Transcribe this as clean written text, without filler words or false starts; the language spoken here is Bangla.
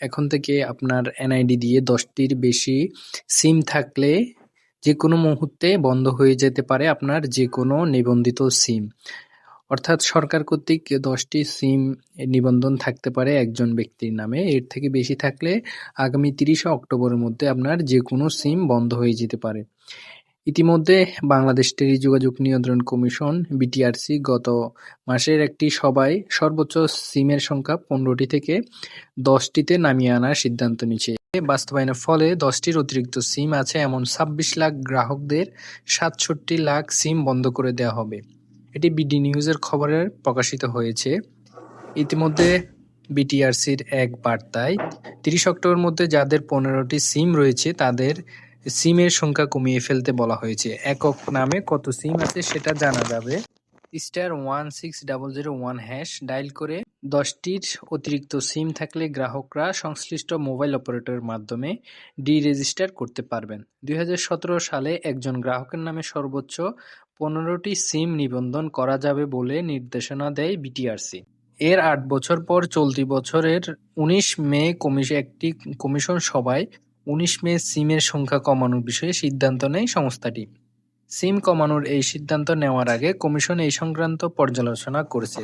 এখন থেকে আপনার এনআইডি দিয়ে 10টির বেশি সিম থাকলে যেকোনো মুহূর্তে বন্ধ হয়ে যেতে পারে আপনার যেকোনো নিবন্ধিত সিম। অর্থাৎ সরকার কর্তৃক 10টি সিম নিবন্ধন থাকতে পারে একজন ব্যক্তির নামে। এর থেকে বেশি থাকলে আগামী 30শে অক্টোবরের মধ্যে আপনার যেকোনো সিম বন্ধ হয়ে যেতে পারে। ইতিমধ্যে বাংলাদেশ টেলিযোগাযোগ নিয়ন্ত্রণ কমিশন বিটিআরসি গত মাসের একটি সভায় সর্বোচ্চ সিমের সংখ্যা 15টি থেকে 10টিতে নামিয়ে আনার সিদ্ধান্ত নিয়েছে। বাস্তবায়নের ফলে 10টির অতিরিক্ত সিম আছে এমন 26 লাখ গ্রাহকদের 67 লাখ সিম বন্ধ করে দেওয়া হবে। এটি বিডি নিউজের খবরে প্রকাশিত হয়েছে। ইতিমধ্যে বিটিআরসির এক বার্তায় 30 অক্টোবরের মধ্যে যাদের 15টি সিম রয়েছে তাদের সিমের সংখ্যা কমিয়ে ফেলতে বলা হয়েছে। একক নামে কত সিম আছে সেটা জানা যাবে। *16001# ডায়াল করে 10টির অতিরিক্ত সিম থাকলে গ্রাহকরা সংশ্লিষ্ট মোবাইল অপারেটরের মাধ্যমে ডি-রেজিস্টার করতে পারবেন। 2017 সালে একজন গ্রাহকের নামে সর্বোচ্চ 15টি সিম নিবন্ধন করা যাবে বলে নির্দেশনা দেয় বিটিআরসি। এর 8 বছর পর চলতি বছরের 19 মে একটি কমিশন সভায় 19 মে সিমের সংখ্যা কমানোর বিষয়ে সিদ্ধান্ত নেয় সংস্থাটি। সিম কমানোর এই সিদ্ধান্ত নেওয়ার আগে কমিশন এই সংক্রান্ত পর্যালোচনা করেছে।